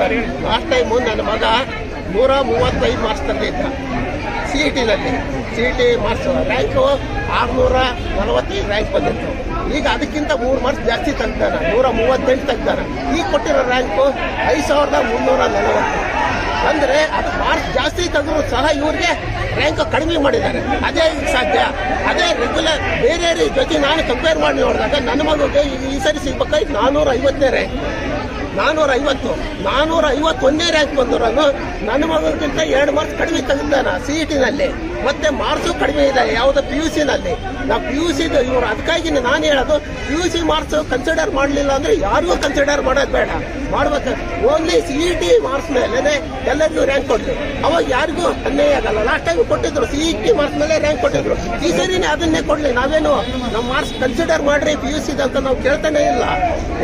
Sir. Last time ನನ್ನ ಮಗ 135 marks ತಂದಿದ್ದ CET-ನಲ್ಲಿ. CET ಮಾರ್ಕ್ಸ್ ರ್ಯಾಂಕು 645 ರ್ಯಾಂಕ್ ಬಂದಿತ್ತು. ಈಗ ಅದಕ್ಕಿಂತ 3 ಮಾರ್ಕ್ಸ್ ಜಾಸ್ತಿ ತೆಗ್ದಾನ, 138 ತೆಗ್ದಾನ. ಈಗ ಕೊಟ್ಟಿರೋ ರ್ಯಾಂಕು 5340. ಅಂದರೆ ಅದು ಮಾರ್ಕ್ಸ್ ಜಾಸ್ತಿ ತೆಗೆದ್ರು ಸಹ ಇವ್ರಿಗೆ ರ್ಯಾಂಕ್ ಕಡಿಮೆ ಮಾಡಿದ್ದಾರೆ. ಅದೇ ಈಗ ಸಾಧ್ಯ. ಅದೇ ರೆಗ್ಯುಲರ್ ಬೇರೆ ಜೊತೆ ನಾನು ಕಂಪೇರ್ ಮಾಡಿ ನೋಡಿದಾಗ ನನ್ನ ಮಗುಗೆ ಈ ಸರಿ ಸಿಗ್ಬೇಕಾಗಿ 450ನೇ ರ್ಯಾಂಕ್, 451ನೇ ರ್ಯಾಂಕ್ ಬಂದವರನ್ನು ನನ್ನ ಮಗಕ್ಕಿಂತ 2 ಮಾರ್ಕ್ಸ್ ಕಡಿಮೆ ತೆಗೆದಾನ CET-ನಲ್ಲಿ. ಮತ್ತೆ ಮಾರ್ಕ್ಸು ಕಡಿಮೆ ಇದೆ ಯಾವುದು PUC-ನಲ್ಲಿ. ನಾವು PUC ಇವರು ಅದಕ್ಕಾಗಿ ನಾನು ಹೇಳೋದು PUC ಮಾರ್ಕ್ಸ್ ಕನ್ಸಿಡರ್ ಮಾಡಲಿಲ್ಲ ಅಂದ್ರೆ ಯಾರಿಗೂ ಕನ್ಸಿಡರ್ ಮಾಡೋದು ಬೇಡ, ಮಾಡ್ಬೇಕು. ಓನ್ಲಿ CET ಮಾರ್ಕ್ಸ್ ಮೇಲೆ ಎಲ್ಲರಿಗೂ ರ್ಯಾಂಕ್ ಕೊಡ್ಲಿ, ಅವಾಗ ಯಾರಿಗೂ ಅನ್ಯಾಯ ಆಗಲ್ಲ. ಲಾಸ್ಟ್ ಟೈಮ್ ಕೊಟ್ಟಿದ್ರು CET ಮಾರ್ಕ್ಸ್ ಮೇಲೆ ರ್ಯಾಂಕ್ ಕೊಟ್ಟಿದ್ರು, ಈ ಸರಿನೇ ಅದನ್ನೇ ಕೊಡ್ಲಿ. ನಾವೇನು ನಮ್ಮ ಮಾರ್ಕ್ಸ್ ಕನ್ಸಿಡರ್ ಮಾಡ್ರಿ PUC ಅಂತ ನಾವು ಕೇಳ್ತಾನೆ ಇಲ್ಲ.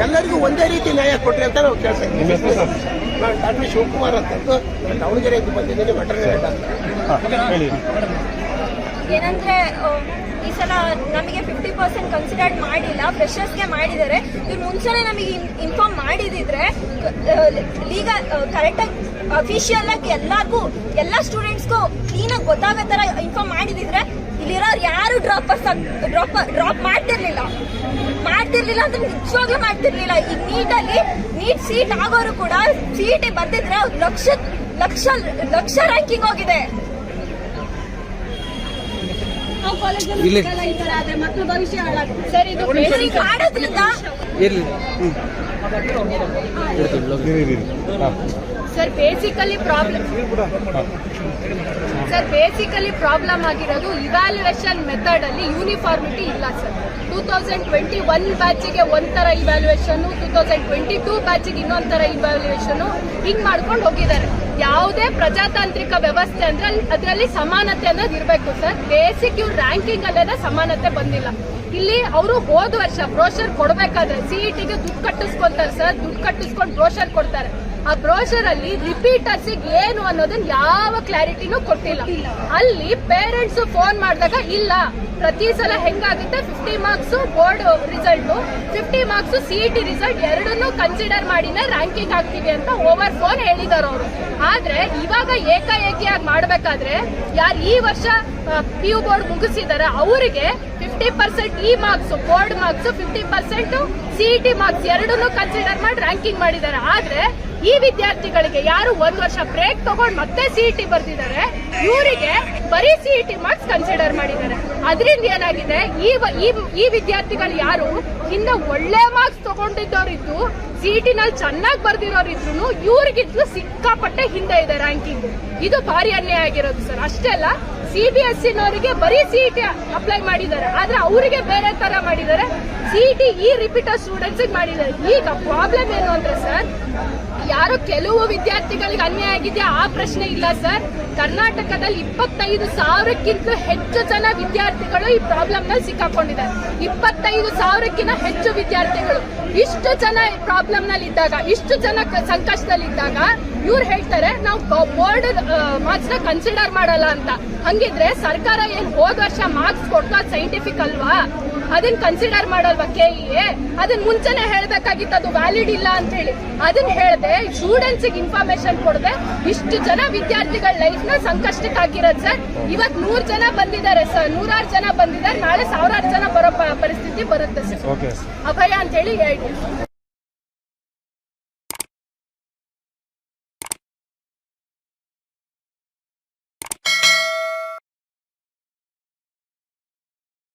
ಎಲ್ಲರಿಗೂ ಒಂದೇ ರೀತಿ ನ್ಯಾಯ ಕೊಡ್ರಿ ಅಂತ ನಾವು ಕೇಳ್ತಾ ಇದ್ದೀವಿ. ನಾನು ಡಾಕ್ಟರ್ ಶಿವಕುಮಾರ್ ಅಂತಂದು ದಾವಣಗೆರೆಯಿಂದ ಬಂದಿದ್ದೀನಿ, ವೆಟರ್ನರಿ ಏನಂದ್ರೆ ಈ ಸಲ ನಮಗೆ 50% ಕನ್ಸಿಡರ್ ಮಾಡಿಲ್ಲ, ಫ್ರೆಶರ್ಸ್ಗೆ ಮಾಡಿದ್ದಾರೆ. ಇವ್ರು ಮುಂಚೆನೆ ನಮಗೆ ಇನ್ಫಾರ್ಮ್ ಮಾಡಿದಿದ್ರೆ ಲೀಗಲ್ ಕರೆಕ್ಟಾಗಿ ಅಫಿಷಿಯಲ್ ಆಗಿ ಎಲ್ಲರಿಗೂ ಎಲ್ಲ ಸ್ಟೂಡೆಂಟ್ಸ್ಗೂ ಕ್ಲೀನಾಗಿ ಗೊತ್ತಾಗೋ ಥರ ಇನ್ಫಾರ್ಮ್ ಮಾಡಿದಿದ್ರೆ ಇಲ್ಲಿರೋರು ಯಾರು ಡ್ರಾಪ್ ಮಾಡ್ತಿರ್ಲಿಲ್ಲ ಅಂತ ನಿಜವಾಗ್ಲೂ ಮಾಡ್ತಿರ್ಲಿಲ್ಲ. ಈಗ ನೀಟ್ ಸೀಟ್ ಆಗೋರು ಕೂಡ CET ಬರ್ದಿದ್ರೆ ಲಕ್ಷ ರ್ಯಾಂಕಿಂಗ್ ಹೋಗಿದೆ. ಮಕ್ಕಳ ಭವಿಷ್ಯ ಸರ್, ಇದು ಮಾಡೋದ್ರಿಂದ ಸರ್ ಬೇಸಿಕಲಿ ಪ್ರಾಬ್ಲಮ್ ಆಗಿರೋದು ಇವ್ಯಾಲ್ಯೂಯೇಷನ್ ಮೆಥಡ್ ಅಲ್ಲಿ ಯೂನಿಫಾರ್ಮಿಟಿ ಇಲ್ಲ ಸರ್. 2021 ಬ್ಯಾಚಿಗೆ ಒಂಥರ ಇವ್ಯಾಲ್ಯೂಯೇಷನ್, 2022 ಬ್ಯಾಚಿಗೆ ಇನ್ನೊಂಥರ ಇವ್ಯಾಲ್ಯೂಯೇಷನ್, ಹಿಂಗ್ ಮಾಡ್ಕೊಂಡು ಹೋಗಿದ್ದಾರೆ. ಯಾವುದೇ ಪ್ರಜಾತಾಂತ್ರಿಕ ವ್ಯವಸ್ಥೆ ಅಂದ್ರೆ ಅದರಲ್ಲಿ ಸಮಾನತೆ ಅನ್ನೋದು ಇರಬೇಕು ಸರ್. ಬೇಸಿಕ್ ಇವ್ರ ರ್ಯಾಂಕಿಂಗ್ ಅಲ್ಲೇನೆ ಸಮಾನತೆ ಬಂದಿಲ್ಲ. ಇಲ್ಲಿ ಅವರು ಹೋದ ವರ್ಷ ಬ್ರೋಷರ್ ಕೊಡ್ಬೇಕಾದ್ರೆ CET-ಗೆ ದುಡ್ಡು ಕಟ್ಟಿಸ್ಕೊಂತಾರೆ ಸರ್, ದುಡ್ಡು ಕಟ್ಟಿಸ್ಕೊಂಡು ಬ್ರೋಷರ್ ಕೊಡ್ತಾರೆ. ಆ ಬ್ರೋಷರ್ ಅಲ್ಲಿ ರಿಪೀಟರ್ಸ್ ಏನು ಅನ್ನೋದನ್ನ ಯಾವ ಕ್ಲಾರಿಟಿನೂ ಕೊಟ್ಟಿಲ್ಲ. ಅಲ್ಲಿ ಪೇರೆಂಟ್ಸ್ ಫೋನ್ ಮಾಡಿದಾಗ ಇಲ್ಲ, ಪ್ರತಿ ಸಲ ಹೆಂಗಾಗುತ್ತೆ 50 marks board result, 50 marks CET result ಎರಡನ್ನೂ ಕನ್ಸಿಡರ್ ಮಾಡಿನೇ ರ್ಯಾಂಕಿಂಗ್ ಆಗ್ತೀವಿ ಅಂತ ಓವರ್ ಫೋನ್ ಹೇಳಿದಾರೆ ಅವರು. ಆದ್ರೆ ಇವಾಗ ಏಕಾಏಕಿಯಾಗಿ ಮಾಡ್ಬೇಕಾದ್ರೆ ಯಾರು ಈ ವರ್ಷ PU ಬೋರ್ಡ್ ಮುಗಿಸಿದಾರೆ ಅವರಿಗೆ 50% ಈ marks board marks, 50% CET marks ಎರಡನ್ನೂ ಕನ್ಸಿಡರ್ ಮಾಡಿ ರ್ಯಾಂಕಿಂಗ್ ಮಾಡಿದ್ದಾರೆ. ಆದ್ರೆ ಈ ವಿದ್ಯಾರ್ಥಿಗಳಿಗೆ ಯಾರು 1 ವರ್ಷ ಬ್ರೇಕ್ ತಗೊಂಡು ಮತ್ತೆ CET ಬರ್ದಿದ್ದಾರೆ, ಇವರಿಗೆ ಬರೀ CET ಮಾರ್ಕ್ಸ್ ಕನ್ಸಿಡರ್ ಮಾಡಿದ್ದಾರೆ. ಅದರಿಂದ ಏನಾಗಿದೆ, ಈ ವಿದ್ಯಾರ್ಥಿಗಳು ಯಾರು ಹಿಂದೆ ಒಳ್ಳೆ ಮಾರ್ಕ್ಸ್ ತಗೊಂಡಿದ್ದವರಿದ್ದು CET-ನಲ್ಲಿ ಚೆನ್ನಾಗಿ ಬರ್ದಿರೋರಿದ್ರು ಇವ್ರಿಗಿದ್ರು ಸಿಕ್ಕಾಪಟ್ಟೆ ಹಿಂದೆ ಇದೆ ರ್ಯಾಂಕಿಂಗ್. ಇದು ಭಾರಿ ಅನ್ಯಾಯ ಆಗಿರೋದು ಸರ್. ಅಷ್ಟೇ ಅಲ್ಲ, CBSE-ನವರಿಗೆ ಬರೀ CET ಅಪ್ಲೈ ಮಾಡಿದ್ದಾರೆ, ಆದ್ರೆ ಅವರಿಗೆ ಬೇರೆ ತರ ಮಾಡಿದ್ದಾರೆ. CET ಈ ರಿಪೀಟರ್ ಸ್ಟೂಡೆಂಟ್ಸ್ ಮಾಡಿದ್ದಾರೆ. ಈಗ ಪ್ರಾಬ್ಲಮ್ ಏನು ಅಂದ್ರೆ ಸರ್, ಯಾರು ಕೆಲವು ವಿದ್ಯಾರ್ಥಿಗಳಿಗೆ ಅನ್ಯಾಯ ಆಗಿದೆಯಾ ಆ ಪ್ರಶ್ನೆ ಇಲ್ಲ ಸರ್. ಕರ್ನಾಟಕದಲ್ಲಿ 25,000ಕ್ಕಿಂತ ಹೆಚ್ಚು ಜನ ವಿದ್ಯಾರ್ಥಿಗಳು ಈ ಪ್ರಾಬ್ಲಮ್ ನಲ್ಲಿ ಸಿಕ್ಕಾಕೊಂಡಿದ್ದಾರೆ. 25,000ಕ್ಕಿಂತ ಹೆಚ್ಚು ವಿದ್ಯಾರ್ಥಿಗಳು. ಇಷ್ಟು ಜನ ಪ್ರಾಬ್ಲಮ್ ನಲ್ಲಿ ಇದ್ದಾಗ, ಇಷ್ಟು ಜನ ಸಂಕಷ್ಟದಲ್ಲಿದ್ದಾಗ ಇವ್ರು ಹೇಳ್ತಾರೆ ನಾವು ಬೋರ್ಡ್ ಮಾರ್ಕ್ಸ್ ನ ಕನ್ಸಿಡರ್ ಮಾಡಲ್ಲ ಅಂತ. ಹಂಗಿದ್ರೆ ಸರ್ಕಾರ ಏನ್ ಹೋದ ವರ್ಷ ಮಾರ್ಕ್ಸ್ ಕೊಡ್ತಾ ಸೈಂಟಿಫಿಕ್ ಅಲ್ವಾ, ಅದನ್ನ ಕನ್ಸಿಡರ್ ಮಾಡಲ್ವಾ KEA? ಅದನ್ನ ಮುಂಚೆನೆ ಹೇಳ್ಬೇಕಾಗಿತ್ತು, ಅದು ವ್ಯಾಲಿಡ್ ಇಲ್ಲ ಅಂತ ಹೇಳಿ. ಅದನ್ನ ಹೇಳ್ದೆ ಸ್ಟೂಡೆಂಟ್ಸ್ ಇನ್ಫಾರ್ಮೇಶನ್ ಕೊಡದೆ ಇಷ್ಟು ಜನ ವಿದ್ಯಾರ್ಥಿಗಳ ಲೈಫ್ ನ ಸಂಕಷ್ಟಕ್ಕೆ ಹಾಕಿರೋದು ಸರ್. ಇವತ್ 100 ಜನ ಬಂದಿದ್ದಾರೆ ಸರ್, 100 ಜನ ಬಂದಿದ್ದಾರೆ, ನಾಳೆ 1000 ಜನ ಬರೋ ಪರಿಸ್ಥಿತಿ ಬರುತ್ತೆ ಸರ್. ಅಭಯ ಅಂತ ಹೇಳಿ ಹೇಳ್ತೀವಿ.